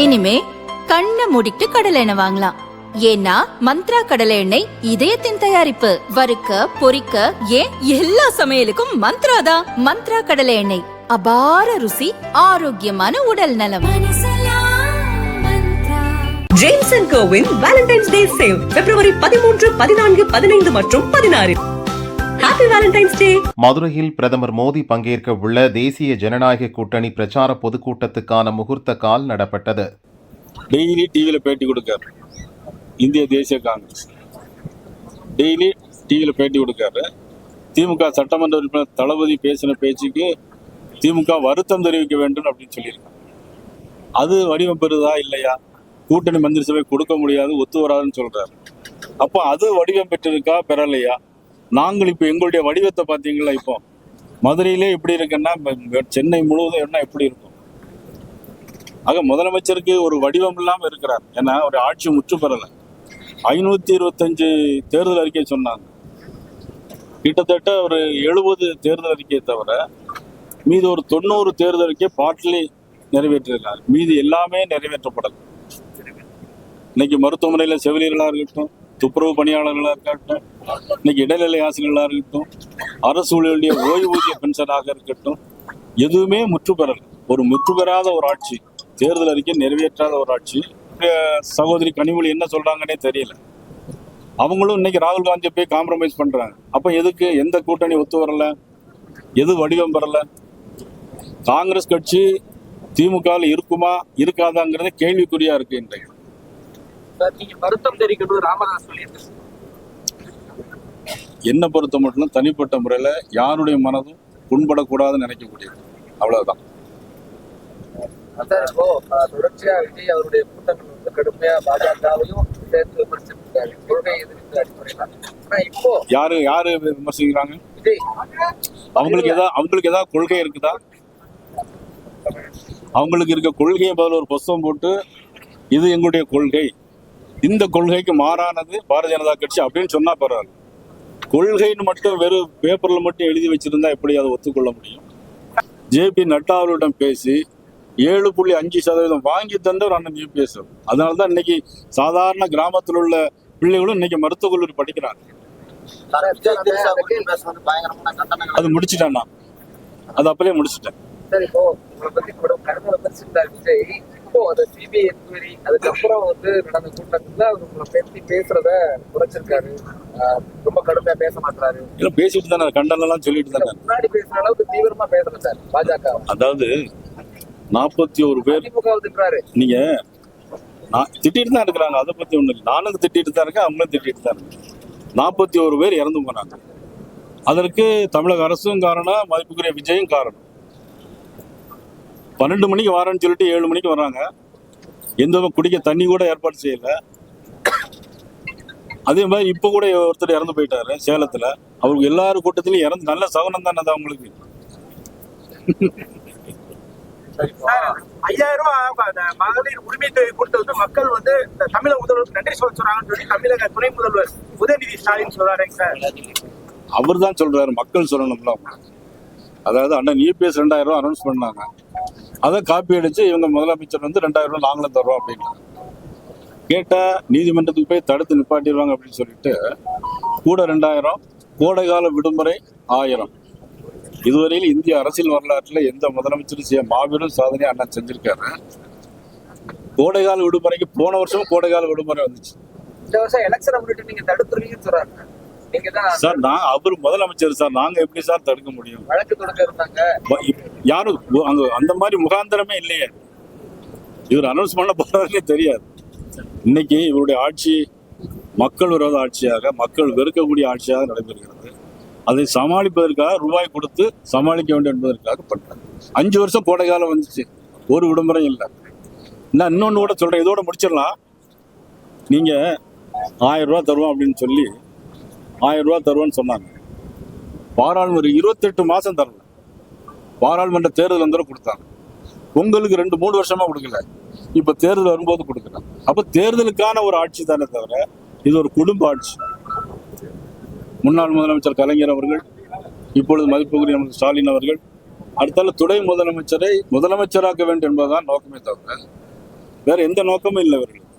இனிமே கண்ணை மூடிட்டு கடலை எண்ணெய் வாங்கலாம். ஏன்னா மந்த்ரா கடலை எண்ணெய் இதயத்தின் தயாரிப்பு. வறுக்க பொரிக்க ஏன் எல்லா சமையலுக்கும் மந்த்ரா தான். மந்த்ரா கடலை எண்ணெய், அபார ருசி, ஆரோக்கியமான உடல் நலம். ஜேம்ஸ் அண்ட் கோவின் வேலண்டைன்ஸ் டே சேல் பிப்ரவரி 13, 14, 15 மற்றும் 16. Happy Valentine's Day. மதுரையில் பிரதமர் மோடி பங்கேற்க உள்ள தேசிய ஜனநாயக கூட்டணி பிரச்சார பொதுக்கூட்டத்துக்கான முகூர்த்த கால் நடப்பட்டது. டெய்லி டிவியில் பேட்டி கொடுக்காரு இந்திய தேசிய காங்கிரஸ், டெய்லி டிவியில் பேட்டி கொடுக்காரு. திமுக சட்டமன்ற உறுப்பினர் தளபதி பேசின பேச்சுக்கு திமுக வருத்தம் தெரிவிக்க வேண்டும் அப்படின்னு சொல்லியிருக்காங்க. அது வடிவம் பெறுதா இல்லையா? கூட்டணி மந்திரி சபை கொடுக்க முடியாது, ஒத்து வராதுன்னு சொல்றாரு. அப்போ அது வடிவம் பெற்றிருக்கா பெறலையா? நாங்கள் இப்போ எங்களுடைய வடிவத்தை பார்த்தீங்களா? இப்போ மதுரையிலே இப்படி இருக்குன்னா சென்னை முழுவதும் என்ன எப்படி இருக்கும்? ஆக முதலமைச்சருக்கு ஒரு வடிவம் இல்லாமல் இருக்கிறார். ஏன்னா ஒரு ஆட்சி முற்று பெறலை. 525 தேர்தல் அறிக்கை சொன்னாங்க. கிட்டத்தட்ட ஒரு 70 தேர்தல் அறிக்கையை தவிர மீது ஒரு 90 தேர்தல் அறிக்கை பாட்டிலே நிறைவேற்றிருக்காங்க. மீதி எல்லாமே நிறைவேற்றப்படலை. இன்னைக்கு மருத்துவமனையில் செவிலியர்களாக இருக்கட்டும், துப்புரவு பணியாளர்களாக இருக்கட்டும், இன்னைக்கு இடைநிலை ஆசிரியர்களாக இருக்கட்டும், அரசு ஊழியர்களுடைய ஓய்வூதிய பென்ஷனாக இருக்கட்டும், எதுவுமே முற்று பெறலை. ஒரு முற்று பெறாத ஒரு ஆட்சி, தேர்தல் அறிக்கை நிறைவேற்றாத ஒரு ஆட்சி. சகோதரி கனிமொழி என்ன சொல்றாங்கன்னே தெரியல. அவங்களும் இன்னைக்கு ராகுல் காந்தியை போய் காம்ப்ரமைஸ் பண்றாங்க. அப்ப எதுக்கு? எந்த கூட்டணி ஒத்து வரல? எது வடிவம் பெறல? காங்கிரஸ் கட்சி திமுக இருக்குமா இருக்காதாங்கிறத கேள்விக்குறியா இருக்கு. இன்றைக்கு என்ன பொறுத்த மட்டும் தனிப்பட்ட முறையில யாருடைய மனதும் புண்படக்கூடாதுன்னு நினைக்கக்கூடியது, அவ்வளவுதான். தொடர்ச்சியா விஜய் அவருடைய கூட்டங்கள் வந்து கடுமையா பாஜகவையும் சேர்த்து விமர்சிச்சிருக்காரு, கொள்கை எதிர்ப்பு அடிப்படையில. ஆனா இப்போ யாரு விமர்சிக்கிறாங்க? விஜய் அவங்களுக்கு ஏதாவது கொள்கை இருக்குதா? அவங்களுக்கு இருக்க கொள்கையை பதில் ஒரு புஸ்தகம் போட்டு இது எங்களுடைய கொள்கை, இந்த கொள்கைக்கு மாறானது பாரதிய ஜனதா கட்சி அப்படின்னு சொன்னா பரவாயில்ல. கொள்கைன்னு மட்டும் வெறும் பேப்பர்ல மட்டும் எழுதி வச்சிருந்தா எப்படி அதை ஒத்துக்கொள்ள முடியும்? ஜேபி நட்டா அவர்களிடம் பேசி 7.5% வாங்கி தந்தவர் அண்ணன் யூபிஎஸ். அதனாலதான் இன்னைக்கு சாதாரண கிராமத்தில் உள்ள பிள்ளைகளும் இன்னைக்கு மருத்துவக் கல்லூரி படிக்கிறாங்க. அது முடிச்சுட்டேன் நான், அது அப்படியே முடிச்சுட்டேன். இப்போ உங்களை பத்தி கடமை விமர்சித்தார் விஜய். இப்போ அந்த சிபிஐ என்கொயரி அதுக்கப்புறம் வந்து நடந்த கூட்டத்துல அவர் உங்களை பற்றி பேசுறத குறைச்சிருக்காரு, ரொம்ப கடுமையா பேச மாட்டாரு. இல்ல பேசிட்டு தானே, கண்டனம் எல்லாம் சொல்லிட்டு தானே. முன்னாடி பேசுற அளவுக்கு தீவிரமா பேசல சார் பாஜக. அதாவது 41 பேர் நீங்க திட்டிட்டு தான் இருக்கிறாங்க. அதை பத்தி ஒண்ணு இல்லை. நானும் திட்டிட்டு தான் இருக்கேன், அவங்களும் திட்டிட்டு தான் இருக்கு. 41 பேர் இறந்து போனாங்க. அதற்கு தமிழக அரசும் காரணம், மதிப்புக்குரிய விஜயும் காரணம். 12 மணிக்கு வரேன்னு சொல்லிட்டு 7 மணிக்கு வர்றாங்க. எந்த குடிக்க தண்ணி கூட ஏற்பாடு செய்யல. அதே மாதிரி இப்ப கூட ஒருத்தர் இறந்து போயிட்டாரு சேலத்துல. அவருக்கு எல்லாரும் கூட்டத்திலையும் இறந்து நல்ல சகுனம் தானே அது அவங்களுக்கு. 5000 ரூபாய் மகளிர் உரிமை தொகை கொடுத்தது மக்கள் வந்து தமிழக முதல்வருக்கு நன்றி சொல்றாங்கன்னு சொல்லி தமிழக துணை முதல்வர் உதயநிதி ஸ்டாலின் சொல்றாரு சார். அவர் தான் சொல்றாரு, மக்கள் சொல்லணும்ல. அதாவது அண்ணன் யூபிஎஸ் 2000 ரூபாய் அனௌன்ஸ் பண்ணாங்க. அதை காப்பி அடிச்சு இவங்க முதலமைச்சர் வந்து 2000 ரூபாய் நாங்களும் தர்றோம் அப்படின்னு கேட்டா நீதிமன்றத்துக்கு போய் தடுத்து நிப்பாட்டிடுவாங்க அப்படின்னு சொல்லிட்டு கூட 2000, கோடைகால விடுமுறை 1000. இதுவரையில் இந்திய அரசியல் வரலாற்றுல எந்த முதலமைச்சரும் செய்ய மாபெரும் சாதனை அண்ணன் செஞ்சிருக்காரு. கோடைகால விடுமுறைக்கு போன வருஷம் கோடைகால விடுமுறை வந்துச்சு. இந்த வருஷம் எலெக்ஷனை முன்னிட்டு நீங்க தடுத்துருவீங்கன்னு சொல்றாங்க. சார் நான் அவர் முதலமைச்சர் சார், நாங்க எப்படி சார் தடுக்க முடியும்? வழக்கு தொடக்க இருந்தாங்க. யாரும் அங்க அந்த மாதிரி முகாந்திரமே இல்லையே. இவர் அனௌன்ஸ் பண்ண போறாருன்னே தெரியாது. இன்னைக்கு இவருடைய ஆட்சி மக்கள் விரோத ஆட்சியாக, மக்கள் வெறுக்கக்கூடிய ஆட்சியாக நடைபெறுகிறது. அதை சமாளிப்பதற்காக ரூபாய் கொடுத்து சமாளிக்க வேண்டும் என்பதற்காக பண்றாங்க. 5 வருஷம் கோடை காலம் வந்துச்சு, ஒரு விடுமுறை இல்லை. நான் இன்னொன்னு கூட சொல்றேன், இதோட முடிச்சிடலாம். நீங்க 1000 ரூபாய் தருவோம் அப்படின்னு சொல்லி 1000 ரூபாய் தருவோன்னு சொன்னாங்க. பாராளுமன்ற 28 மாசம் தரல. பாராளுமன்ற தேர்தல் வந்து கொடுத்தாங்க. உங்களுக்கு 2-3 வருஷமா கொடுக்கல. இப்ப தேர்தல் வரும்போது கொடுக்கலாம். அப்ப தேர்தலுக்கான ஒரு ஆட்சி தானே தவிர இது ஒரு குடும்ப ஆட்சி. முன்னாள் முதலமைச்சர் கலைஞர் அவர்கள், இப்பொழுது மதிப்புக்குரிய ஸ்டாலின் அவர்கள், அடுத்தால துணை முதலமைச்சரை முதலமைச்சராக்க வேண்டும் என்பதுதான் நோக்கமே தவிர வேற எந்த நோக்கமும் இல்லை இவர்களுக்கு.